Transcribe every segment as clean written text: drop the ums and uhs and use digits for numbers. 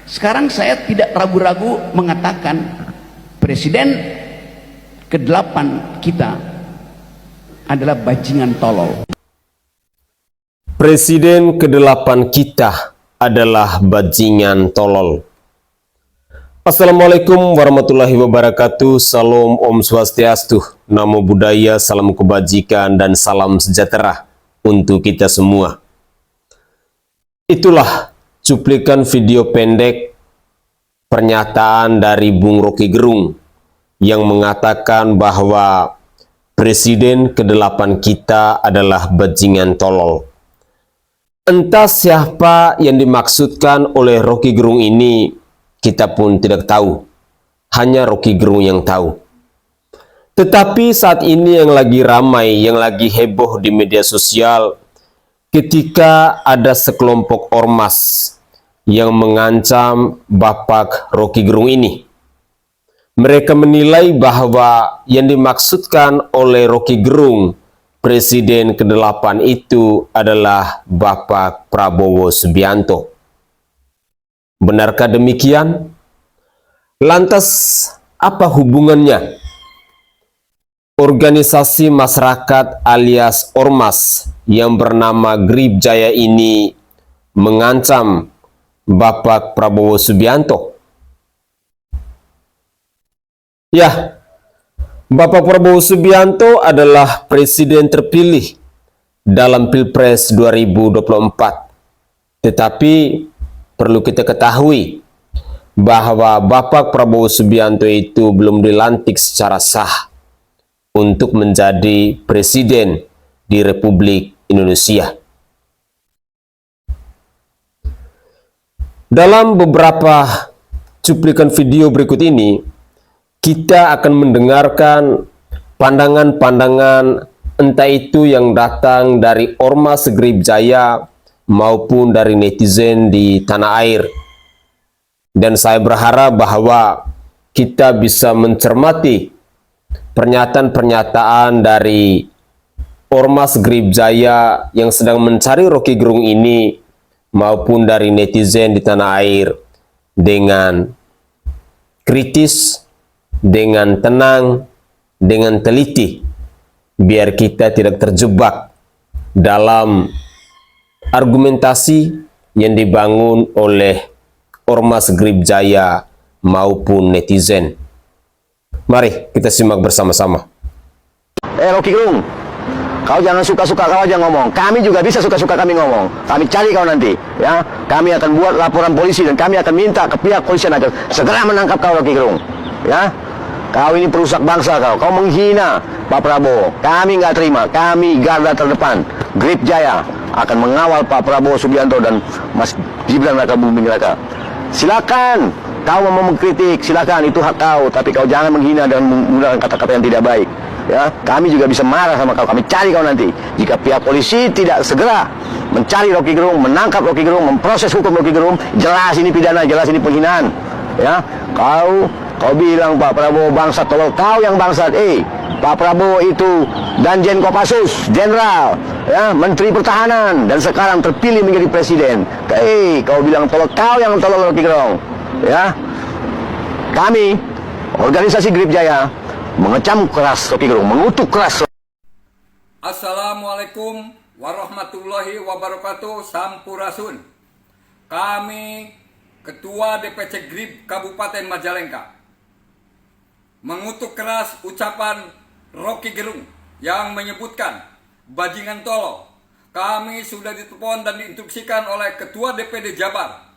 Sekarang saya tidak ragu-ragu mengatakan presiden ke-8 kita adalah bajingan tolol. Presiden ke-8 kita adalah bajingan tolol. Assalamualaikum warahmatullahi wabarakatuh. Salam Om Swastiastu, Namo Buddhaya, salam kebajikan dan salam sejahtera untuk kita semua. Itulah cuplikan video pendek pernyataan dari Bung Rocky Gerung yang mengatakan bahwa Presiden ke-8 kita adalah bajingan tolol. Entah siapa yang dimaksudkan oleh Rocky Gerung ini, kita pun tidak tahu. Hanya Rocky Gerung yang tahu. Tetapi saat ini yang lagi ramai, yang lagi heboh di media sosial, ketika ada sekelompok ormas yang mengancam Bapak Rocky Gerung ini. Mereka menilai bahwa yang dimaksudkan oleh Rocky Gerung, Presiden ke-8 itu adalah Bapak Prabowo Subianto. Benarkah demikian? Lantas apa hubungannya organisasi masyarakat alias ormas yang bernama Grip Jaya ini mengancam Bapak Prabowo Subianto? Ya, Bapak Prabowo Subianto adalah presiden terpilih dalam Pilpres 2024. Tetapi perlu kita ketahui bahwa Bapak Prabowo Subianto itu belum dilantik secara sah untuk menjadi presiden di Republik Indonesia. Dalam beberapa cuplikan video berikut ini, kita akan mendengarkan pandangan-pandangan entah itu yang datang dari Ormas Grip Jaya maupun dari netizen di tanah air. Dan saya berharap bahwa kita bisa mencermati pernyataan-pernyataan dari Ormas Grip Jaya yang sedang mencari Rocky Gerung ini maupun dari netizen di tanah air dengan kritis, dengan tenang, dengan teliti, biar kita tidak terjebak dalam argumentasi yang dibangun oleh Ormas Grip Jaya maupun netizen. Mari kita simak bersama-sama. Rocky Gerung, kau jangan suka-suka kau aja ngomong. Kami juga bisa suka-suka kami ngomong. Kami cari kau nanti, ya. Kami akan buat laporan polisi dan kami akan minta ke pihak polisian agar segera menangkap kau, Rocky Gerung. Ya, kau ini perusak bangsa kau. Kau menghina Pak Prabowo. Kami nggak terima. Kami garda terdepan. Grip Jaya akan mengawal Pak Prabowo Subianto dan Mas Gibran Raka Buming Raka. Silakan, kau mau mengkritik, silakan, itu hak kau. Tapi kau jangan menghina dan menggunakan kata-kata yang tidak baik. Ya, kami juga bisa marah sama kau. Kami cari kau nanti. Jika pihak polisi tidak segera mencari Rocky Gerung, menangkap Rocky Gerung, memproses hukum Rocky Gerung, jelas ini pidana, jelas ini penghinaan. Ya, kau bilang Pak Prabowo bangsa tolol, kau yang bangsat. Pak Prabowo itu Danjen Kopassus, Jenderal, ya, Menteri Pertahanan, dan sekarang terpilih menjadi presiden. Kau bilang tolol, kau yang tolol, Rocky Gerung. Ya, kami organisasi Grip Jaya mengecam keras Rocky Gerung, mengutuk keras. Assalamualaikum warahmatullahi wabarakatuh. Sampurasun. Kami Ketua DPC Grip Kabupaten Majalengka mengutuk keras ucapan Rocky Gerung yang menyebutkan bajingan tolol. Kami sudah ditelepon dan diinstruksikan oleh Ketua DPD Jabar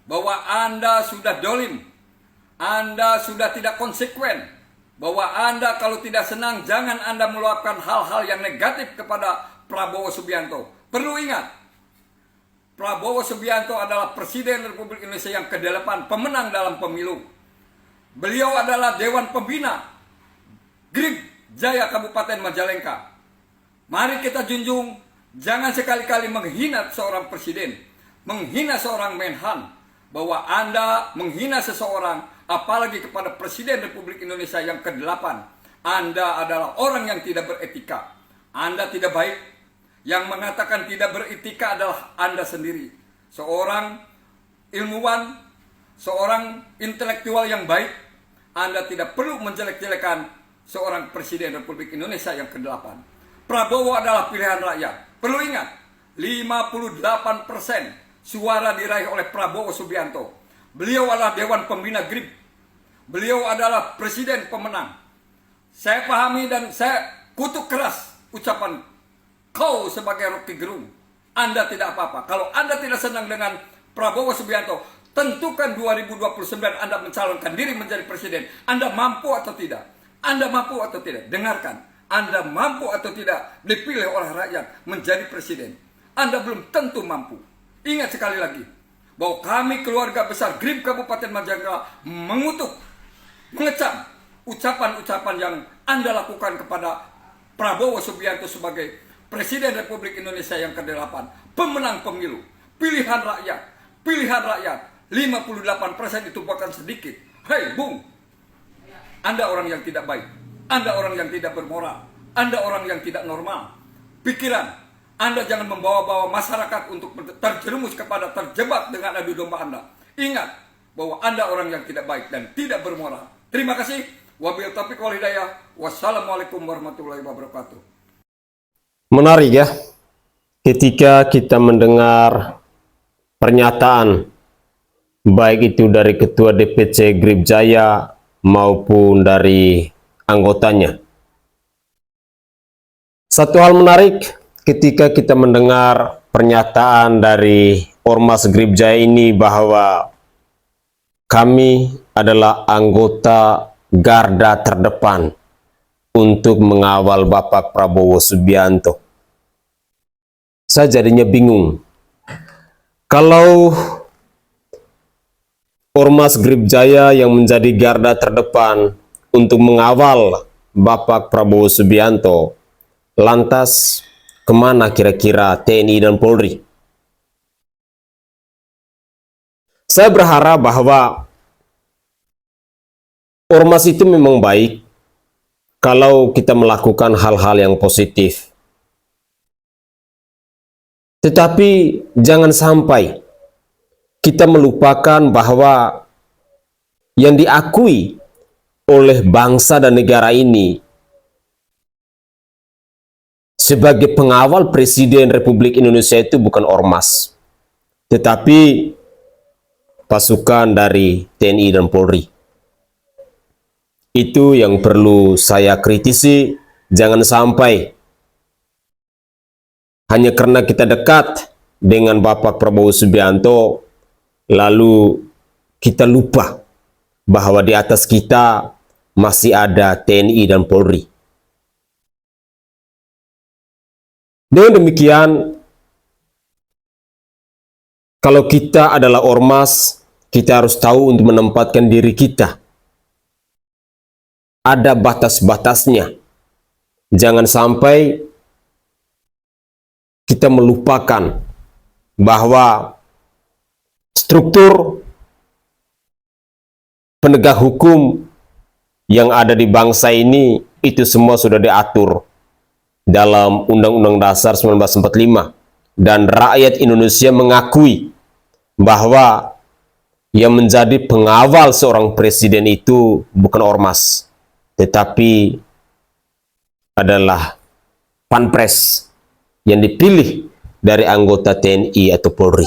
bahwa Anda sudah dolim, Anda sudah tidak konsekuen, bahwa Anda kalau tidak senang jangan Anda meluapkan hal-hal yang negatif kepada Prabowo Subianto. Perlu ingat, Prabowo Subianto adalah Presiden Republik Indonesia yang ke-8, pemenang dalam pemilu. Beliau adalah Dewan Pembina Grip Jaya Kabupaten Majalengka. Mari kita junjung, jangan sekali-kali menghina seorang presiden, menghina seorang menhan, bahwa Anda menghina seseorang, apalagi kepada Presiden Republik Indonesia yang ke-8. Anda adalah orang yang tidak beretika. Anda tidak baik. Yang mengatakan tidak beretika adalah Anda sendiri. Seorang ilmuwan, seorang intelektual yang baik, Anda tidak perlu menjelek-jelekan seorang Presiden Republik Indonesia yang ke-8. Prabowo adalah pilihan rakyat. Perlu ingat, 58% suara diraih oleh Prabowo Subianto. Beliau adalah Dewan Pembina GRIB. Beliau adalah Presiden pemenang. Saya pahami dan saya kutuk keras ucapan kau sebagai Rocky Gerung. Anda tidak apa-apa. Kalau Anda tidak senang dengan Prabowo Subianto, tentukan 2029 Anda mencalonkan diri menjadi presiden. Anda mampu atau tidak? Anda mampu atau tidak? Dengarkan. Anda mampu atau tidak dipilih oleh rakyat menjadi presiden? Anda belum tentu mampu. Ingat sekali lagi, bahwa kami keluarga besar GRIB Kabupaten Majalengka mengutuk, mengecam ucapan-ucapan yang Anda lakukan kepada Prabowo Subianto sebagai Presiden Republik Indonesia yang ke-8, pemenang pemilu, pilihan rakyat, pilihan rakyat. 58% itu bukan sedikit. Hei Bung, Anda orang yang tidak baik, Anda orang yang tidak bermoral, Anda orang yang tidak normal. Pikiran Anda jangan membawa-bawa masyarakat untuk terjerumus kepada terjebak dengan adu domba Anda. Ingat bahwa Anda orang yang tidak baik dan tidak bermoral. Terima kasih. Wabillahi taufiq wal hidayah. Wassalamualaikum warahmatullahi wabarakatuh. Menarik ya, ketika kita mendengar pernyataan baik itu dari Ketua DPC GRIB Jaya maupun dari anggotanya. Satu hal menarik ketika kita mendengar pernyataan dari Ormas GRIB Jaya ini bahwa kami adalah anggota garda terdepan untuk mengawal Bapak Prabowo Subianto. Saya jadinya bingung. Kalau Ormas GRIB Jaya yang menjadi garda terdepan untuk mengawal Bapak Prabowo Subianto, lantas kemana kira-kira TNI dan Polri? Saya berharap bahwa Ormas itu memang baik kalau kita melakukan hal-hal yang positif. Tetapi jangan sampai kita melupakan bahwa yang diakui oleh bangsa dan negara ini sebagai pengawal Presiden Republik Indonesia itu bukan ormas, tetapi pasukan dari TNI dan Polri. Itu yang perlu saya kritisi. Jangan sampai hanya karena kita dekat dengan Bapak Prabowo Subianto, lalu kita lupa bahwa di atas kita masih ada TNI dan Polri. Dengan demikian, kalau kita adalah ormas, kita harus tahu untuk menempatkan diri kita. Ada batas-batasnya. Jangan sampai kita melupakan bahwa struktur penegak hukum yang ada di bangsa ini itu semua sudah diatur dalam Undang-Undang Dasar 1945, dan rakyat Indonesia mengakui bahwa yang menjadi pengawal seorang presiden itu bukan ormas, tetapi adalah Panpres yang dipilih dari anggota TNI atau Polri.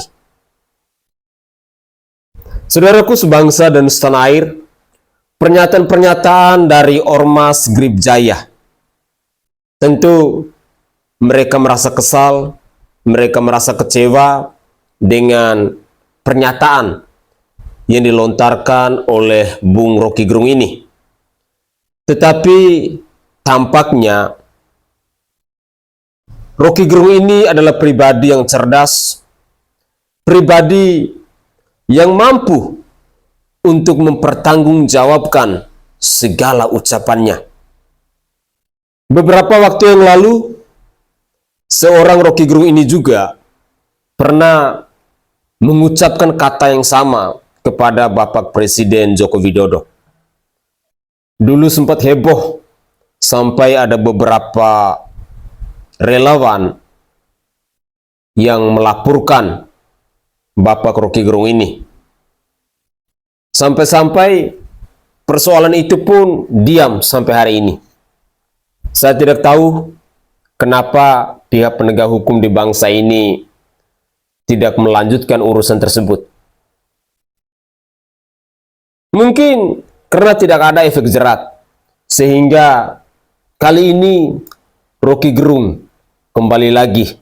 Saudaraku sebangsa dan setanah air, pernyataan-pernyataan dari Ormas GRIB Jaya, tentu mereka merasa kesal, mereka merasa kecewa dengan pernyataan yang dilontarkan oleh Bung Rocky Gerung ini. Tetapi tampaknya Rocky Gerung ini adalah pribadi yang cerdas, pribadi yang mampu untuk mempertanggungjawabkan segala ucapannya. Beberapa waktu yang lalu, seorang Rocky Gerung ini juga pernah mengucapkan kata yang sama kepada Bapak Presiden Joko Widodo. Dulu sempat heboh sampai ada beberapa relawan yang melaporkan Bapak Rocky Gerung ini. Sampai-sampai persoalan itu pun diam sampai hari ini. Saya tidak tahu kenapa pihak penegak hukum di bangsa ini tidak melanjutkan urusan tersebut. Mungkin karena tidak ada efek jerat, sehingga kali ini Rocky Gerung kembali lagi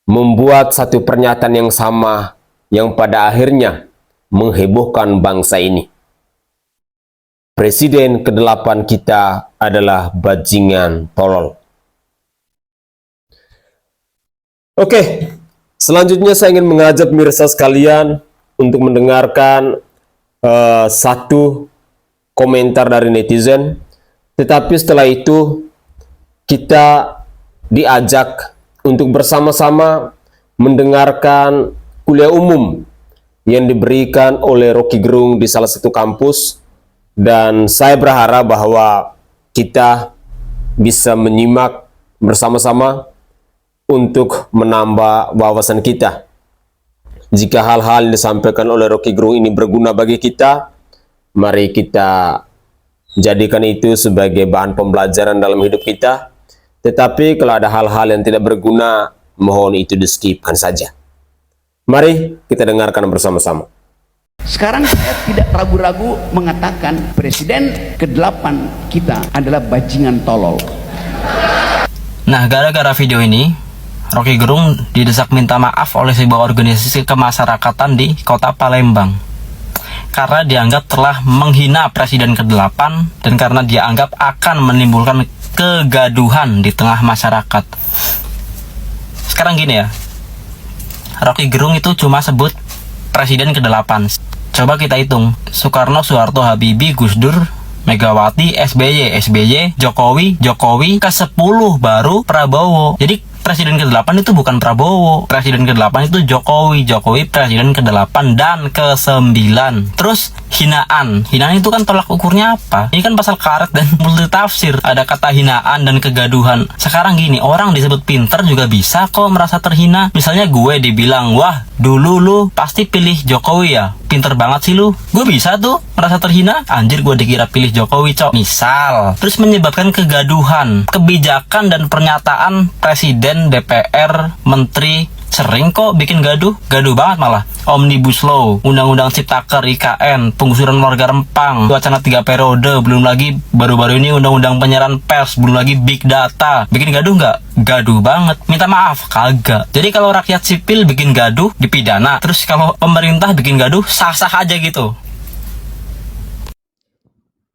membuat satu pernyataan yang sama yang pada akhirnya menghebohkan bangsa ini. Presiden ke-8 kita adalah bajingan tolol. Oke, selanjutnya saya ingin mengajak pemirsa sekalian untuk mendengarkan satu komentar dari netizen. Tetapi setelah itu kita diajak untuk bersama-sama mendengarkan kuliah umum yang diberikan oleh Rocky Gerung di salah satu kampus, dan saya berharap bahwa kita bisa menyimak bersama-sama untuk menambah wawasan kita. Jika hal-hal yang disampaikan oleh Rocky Gerung ini berguna bagi kita, mari kita jadikan itu sebagai bahan pembelajaran dalam hidup kita. Tetapi kalau ada hal-hal yang tidak berguna, mohon itu di-skipkan saja. Mari kita dengarkan bersama-sama. Sekarang saya tidak ragu-ragu mengatakan Presiden ke-8 kita adalah bajingan tolol. Nah, gara-gara video ini, Rocky Gerung didesak minta maaf oleh sebuah organisasi kemasyarakatan di kota Palembang. Karena dianggap telah menghina Presiden ke-8 dan karena dia anggap akan menimbulkan kegaduhan di tengah masyarakat. Sekarang gini ya, Rocky Gerung itu cuma sebut Presiden ke-8. Coba kita hitung, Soekarno, Soeharto, Habibie, Gus Dur, Megawati, SBY, Jokowi, ke-10 baru Prabowo. Jadi Presiden ke-8 itu bukan Prabowo. Presiden ke-8 itu Jokowi Presiden ke-8 dan ke-9. Terus hinaan itu kan tolak ukurnya apa? Ini kan pasal karet dan multitafsir. Ada kata hinaan dan kegaduhan. Sekarang gini, orang disebut pinter juga bisa kok merasa terhina. Misalnya gue dibilang, wah dulu lu pasti pilih Jokowi ya, pinter banget sih lu. Gue bisa tuh merasa terhina, anjir gue dikira pilih Jokowi cok. Misal, terus menyebabkan kegaduhan. Kebijakan dan pernyataan presiden, DPR, menteri sering kok bikin gaduh banget malah. Omnibus Law, Undang-Undang Ciptaker, IKN, penggusuran warga Rempang, wacana 3 periode, belum lagi baru-baru ini Undang-Undang Penyiaran Pers, belum lagi Big Data. Bikin gaduh nggak? Gaduh banget. Minta maaf? Kagak. Jadi kalau rakyat sipil bikin gaduh, dipidana. Terus kalau pemerintah bikin gaduh, sah-sah aja gitu.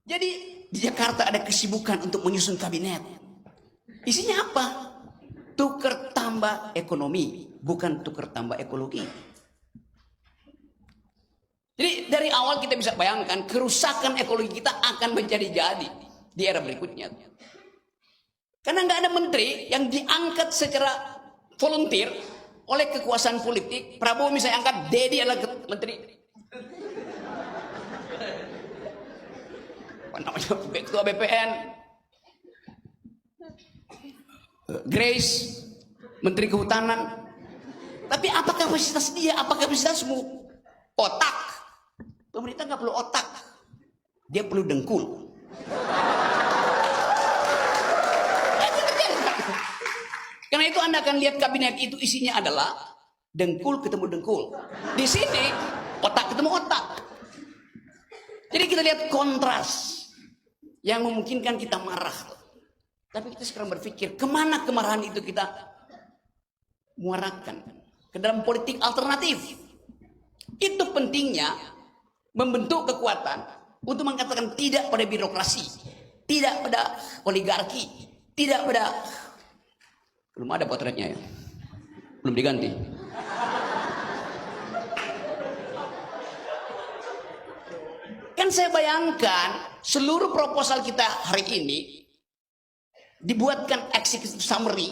Jadi di Jakarta ada kesibukan untuk menyusun kabinet. Isinya apa? Tukar tambah ekonomi, bukan tukar tambah ekologi. Jadi dari awal kita bisa bayangkan kerusakan ekologi kita akan menjadi-jadi di era berikutnya. Karena nggak ada menteri yang diangkat secara volunteer oleh kekuasaan politik. Prabowo misalnya angkat, Dedi adalah menteri. Apa namanya? Ketua BPN. Grace, Menteri Kehutanan. Tapi apa kapasitas dia? Apa kapasitasmu? Otak. Pemerintah nggak perlu otak, dia perlu dengkul. Karena itu Anda akan lihat kabinet itu isinya adalah dengkul ketemu dengkul. Di sini otak ketemu otak. Jadi kita lihat kontras yang memungkinkan kita marah. Tapi kita sekarang berpikir, kemana kemarahan itu kita muarakan? Ke dalam politik alternatif. Itu pentingnya membentuk kekuatan untuk mengatakan tidak pada birokrasi, tidak pada oligarki, tidak pada... Belum ada potretnya ya? Belum diganti. Kan saya bayangkan seluruh proposal kita hari ini dibuatkan executive summary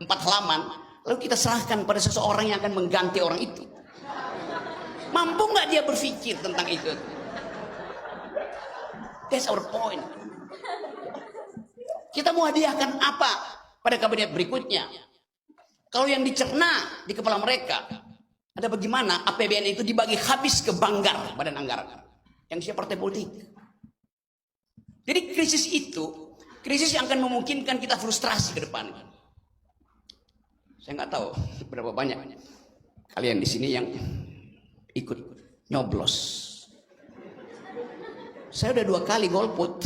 4 halaman, lalu kita serahkan pada seseorang yang akan mengganti orang itu. Mampu nggak dia berpikir tentang itu? That's our point. Kita mau hadiahkan apa pada kabinet berikutnya? Kalau yang dicerna di kepala mereka ada bagaimana APBN itu dibagi habis ke Banggar, badan anggaran. yang siap partai politik. Jadi krisis itu, krisis yang akan memungkinkan kita frustrasi ke depan. Saya nggak tahu berapa banyak kalian di sini yang ikut nyoblos. Saya udah 2 kali golput.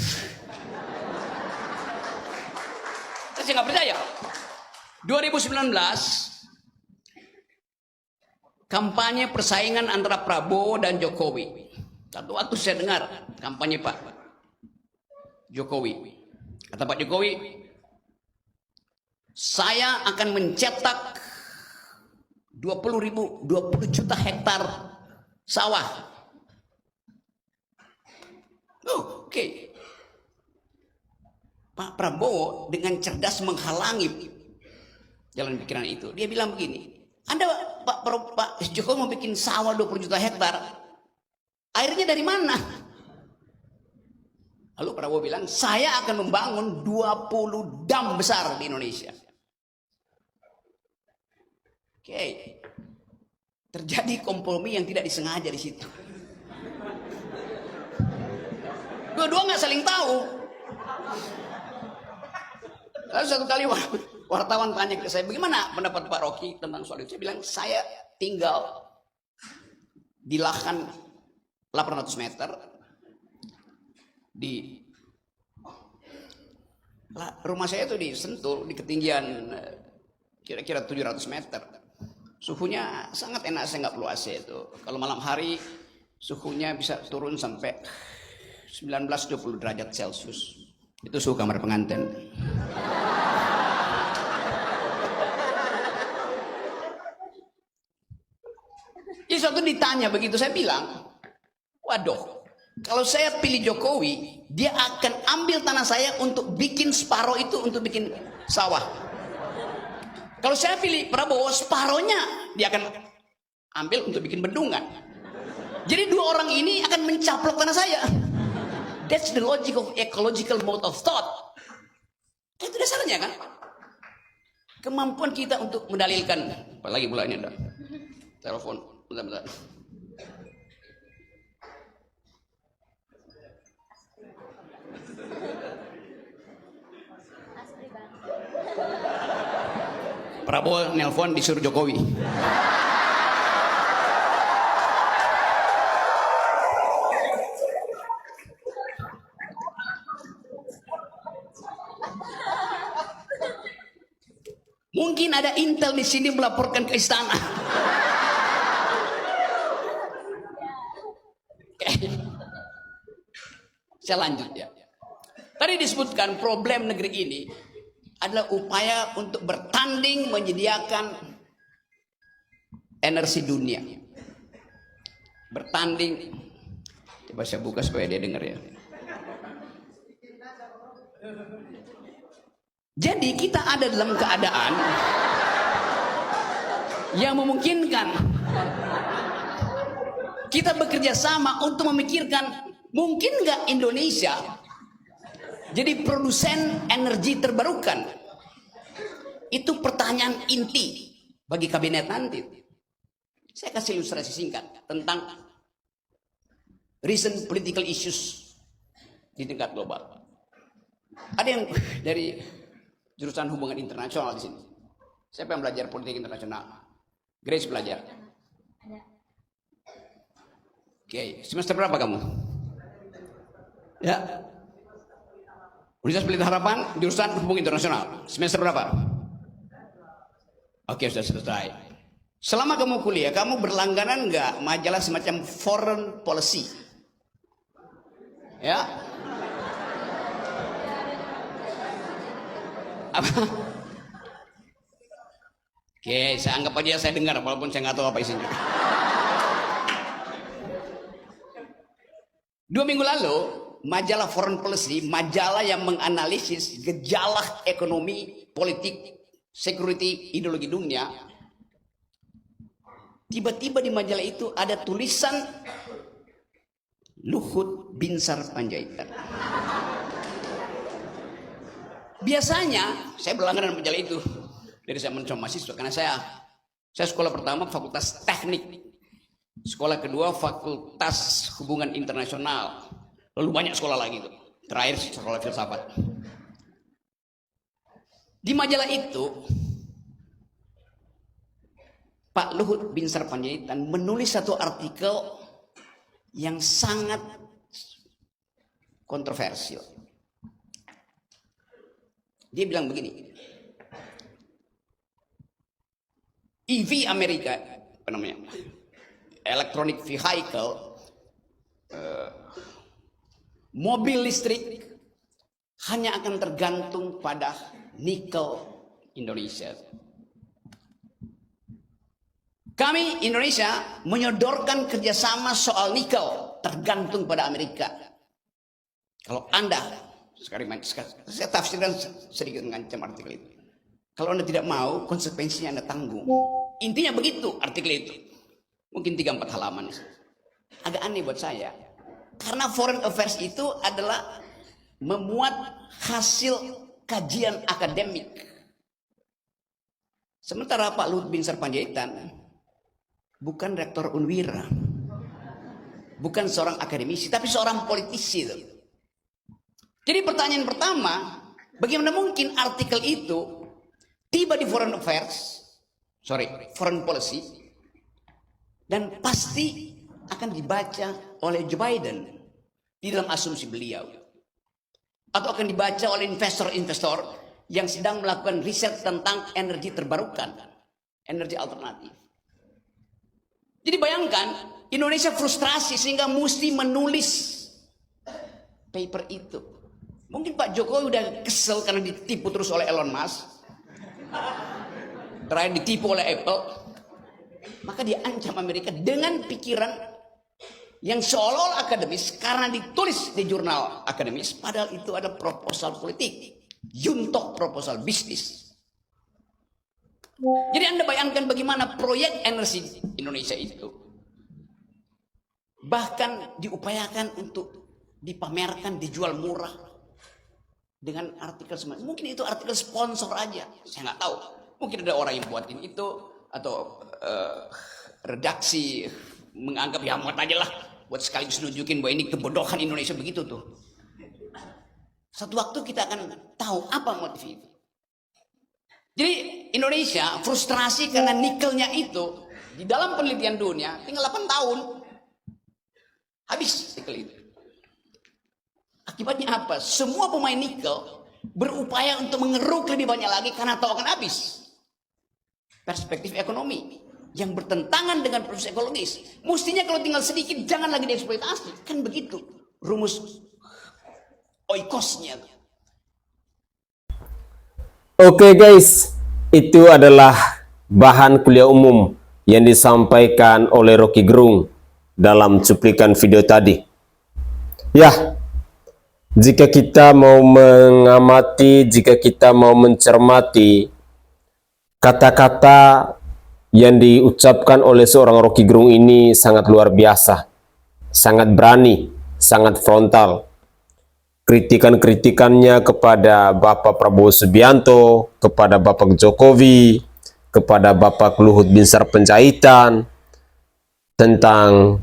Saya nggak percaya. 2019 kampanye persaingan antara Prabowo dan Jokowi. Satu waktu saya dengar kampanye Pak Jokowi. Kata Pak Jokowi, saya akan mencetak 20 juta hektar sawah. Oke. Pak Prabowo dengan cerdas menghalangi jalan pikiran itu. Dia bilang begini, Anda Pak Jokowi mau bikin sawah 20 juta hektar, airnya dari mana? Lalu Prabowo bilang, saya akan membangun 20 dam besar di Indonesia. Oke. Terjadi kompromi yang tidak disengaja di situ. Dua-dua nggak saling tahu. Lalu satu kali wartawan tanya ke saya, bagaimana pendapat Pak Rocky tentang soal itu? Saya bilang, saya tinggal di lahan 800 meter di rumah saya itu di Sentul, di ketinggian kira-kira 700 meter. Suhunya sangat enak, saya nggak perlu AC itu. Kalau malam hari suhunya bisa turun sampai 19-20 derajat Celcius. Itu suhu kamar pengantin. Jadi suatu ditanya begitu, saya bilang, waduh, kalau saya pilih Jokowi, dia akan ambil tanah saya untuk bikin separuh itu untuk bikin sawah. Kalau saya pilih Prabowo, separohnya dia akan ambil untuk bikin bendungan. Jadi dua orang ini akan mencaplok tanah saya. That's the logic of ecological mode of thought. Itu dasarnya kan. Kemampuan kita untuk mendalilkan. Apalagi pula ini ada telepon. Bentar. Prabowo nelpon disuruh Jokowi. Mungkin ada intel di sini melaporkan ke istana. Saya lanjut ya. Tadi disebutkan problem negeri ini adalah upaya untuk bertanding menyediakan energi dunia. Bertanding. Coba saya buka supaya dia dengar ya. Jadi kita ada dalam keadaan yang memungkinkan kita bekerja sama untuk memikirkan mungkin nggak Indonesia jadi produsen energi terbarukan. Itu pertanyaan inti bagi kabinet nanti. Saya kasih ilustrasi singkat tentang recent political issues di tingkat global. Ada yang dari jurusan hubungan internasional di sini. Siapa yang belajar politik internasional? Grace belajar. Oke, semester berapa kamu? Ya. Universitas Pelita Harapan, jurusan hubungan internasional. Semester berapa? Oke, sudah selesai. Selama kamu kuliah, kamu berlangganan nggak majalah semacam foreign policy? Ya. Apa? Oke, saya anggap aja saya dengar walaupun saya nggak tahu apa isinya. 2 minggu lalu, majalah Foreign Policy, majalah yang menganalisis gejala ekonomi, politik, security, ideologi dunia. Tiba-tiba di majalah itu ada tulisan Luhut Binsar Panjaitan. Biasanya saya berlangganan majalah itu dari zaman mahasiswa karena saya sekolah pertama fakultas teknik. Sekolah kedua Fakultas Hubungan Internasional. Lalu banyak sekolah lagi tuh. Terakhir sekolah filsafat. Di majalah itu Pak Luhut Binsar Panjaitan menulis satu artikel yang sangat kontroversial. Dia bilang begini, EV Amerika, apa namanya, electronic vehicle, mobil listrik hanya akan tergantung pada nikel Indonesia. Kami Indonesia menyodorkan kerjasama soal nikel tergantung pada Amerika. Kalau Anda, saya tafsirkan sedikit mengancam artikel itu. Kalau Anda tidak mau, konsekuensinya Anda tanggung. Intinya begitu artikel itu. Mungkin 3-4 halaman. Agak aneh buat saya. Karena foreign affairs itu adalah memuat hasil kajian akademik. Sementara Pak Luhut Binsar Panjaitan bukan rektor Unwira, bukan seorang akademisi, tapi seorang politisi. Jadi pertanyaan pertama, bagaimana mungkin artikel itu tiba di foreign policy, dan pasti akan dibaca oleh Joe Biden di dalam asumsi beliau, atau akan dibaca oleh investor-investor yang sedang melakukan riset tentang energi terbarukan, energi alternatif. Jadi bayangkan, Indonesia frustrasi sehingga mesti menulis paper itu. Mungkin Pak Jokowi udah kesel karena ditipu terus oleh Elon Musk. Terakhir ditipu oleh Apple. Maka dia ancam Amerika dengan pikiran yang seolah-olah akademis karena ditulis di jurnal akademis, padahal itu ada proposal politik, juntok proposal bisnis. Jadi Anda bayangkan bagaimana proyek energi Indonesia itu bahkan diupayakan untuk dipamerkan, dijual murah dengan artikel semacam. Mungkin itu artikel sponsor aja, saya nggak tahu. Mungkin ada orang yang buatin itu atau redaksi menganggap ya muat aja lah buat sekaligus nunjukin bahwa ini kebodohan Indonesia begitu tuh. Satu waktu kita akan tahu apa motif itu. Jadi Indonesia frustrasi karena nikelnya itu di dalam penelitian dunia tinggal 8 tahun habis nikel itu. Akibatnya apa? Semua pemain nikel berupaya untuk mengeruk lebih banyak lagi karena tahu akan habis. Perspektif ekonomi yang bertentangan dengan proses ekologis. Mestinya kalau tinggal sedikit jangan lagi dieksploitasi. Kan begitu rumus oikosnya. Oke guys, itu adalah bahan kuliah umum yang disampaikan oleh Rocky Gerung dalam cuplikan video tadi. Ya, jika kita mau mengamati, jika kita mau mencermati kata-kata yang diucapkan oleh seorang Rocky Gerung ini sangat luar biasa, sangat berani, sangat frontal. Kritikan-kritikannya kepada Bapak Prabowo Subianto, kepada Bapak Jokowi, kepada Bapak Luhut Binsar Panjaitan tentang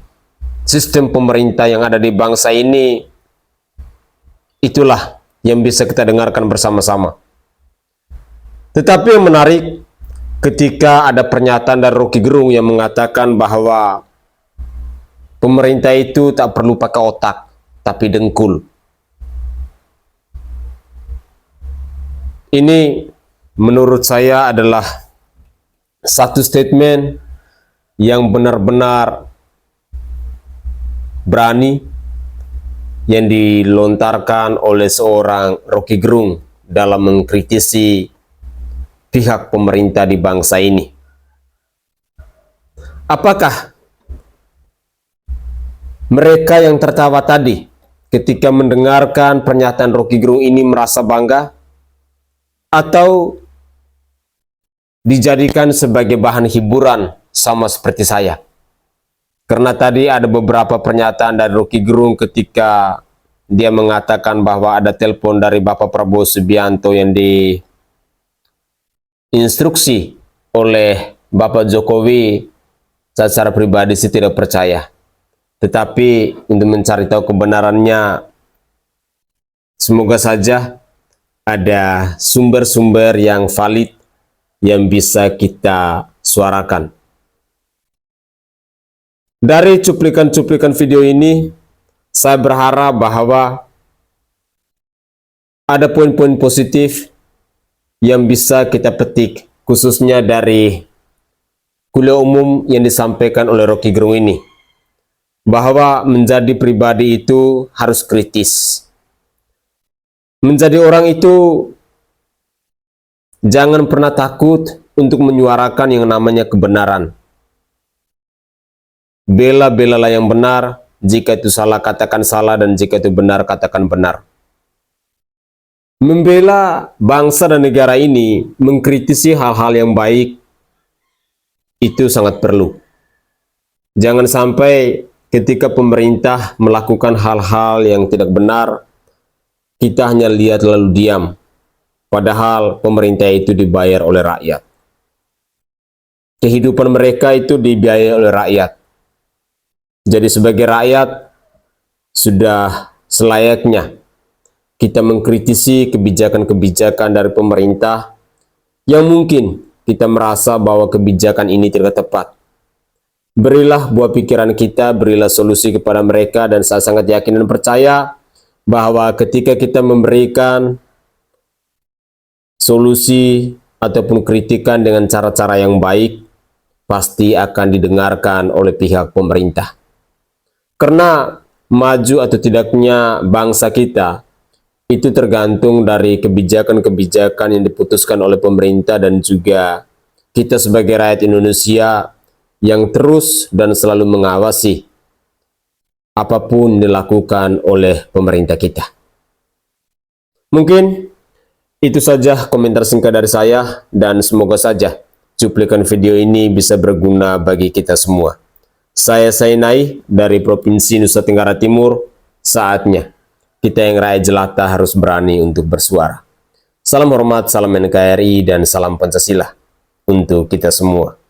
sistem pemerintah yang ada di bangsa ini, itulah yang bisa kita dengarkan bersama-sama. Tetapi yang menarik, ketika ada pernyataan dari Rocky Gerung yang mengatakan bahwa pemerintah itu tak perlu pakai otak, tapi dengkul. Ini menurut saya adalah satu statement yang benar-benar berani yang dilontarkan oleh seorang Rocky Gerung dalam mengkritisi pihak pemerintah di bangsa ini. Apakah mereka yang tertawa tadi ketika mendengarkan pernyataan Rocky Gerung ini merasa bangga? Atau dijadikan sebagai bahan hiburan sama seperti saya? Karena tadi ada beberapa pernyataan dari Rocky Gerung ketika dia mengatakan bahwa ada telepon dari Bapak Prabowo Subianto yang diinstruksi oleh Bapak Jokowi saya secara pribadi sih tidak percaya. Tetapi untuk mencari tahu kebenarannya, semoga saja ada sumber-sumber yang valid yang bisa kita suarakan. Dari cuplikan-cuplikan video ini, saya berharap bahwa ada poin-poin positif yang bisa kita petik, khususnya dari kuliah umum yang disampaikan oleh Rocky Gerung ini, bahwa menjadi pribadi itu harus kritis. Menjadi orang itu jangan pernah takut untuk menyuarakan yang namanya kebenaran. Bela-belalah yang benar, jika itu salah katakan salah, dan jika itu benar katakan benar. Membela bangsa dan negara ini, mengkritisi hal-hal yang baik, itu sangat perlu. Jangan sampai ketika pemerintah melakukan hal-hal yang tidak benar, kita hanya lihat lalu diam, padahal pemerintah itu dibayar oleh rakyat. Kehidupan mereka itu dibiayai oleh rakyat. Jadi sebagai rakyat, sudah selayaknya kita mengkritisi kebijakan-kebijakan dari pemerintah yang mungkin kita merasa bahwa kebijakan ini tidak tepat. Berilah buah pikiran kita, berilah solusi kepada mereka, dan saya sangat yakin dan percaya bahwa ketika kita memberikan solusi ataupun kritikan dengan cara-cara yang baik, pasti akan didengarkan oleh pihak pemerintah. Karena maju atau tidaknya bangsa kita itu tergantung dari kebijakan-kebijakan yang diputuskan oleh pemerintah dan juga kita sebagai rakyat Indonesia yang terus dan selalu mengawasi apapun dilakukan oleh pemerintah kita. Mungkin itu saja komentar singkat dari saya, dan semoga saja cuplikan video ini bisa berguna bagi kita semua. Saya Sainai dari Provinsi Nusa Tenggara Timur. Saatnya kita yang rakyat jelata harus berani untuk bersuara. Salam hormat, salam NKRI, dan salam Pancasila untuk kita semua.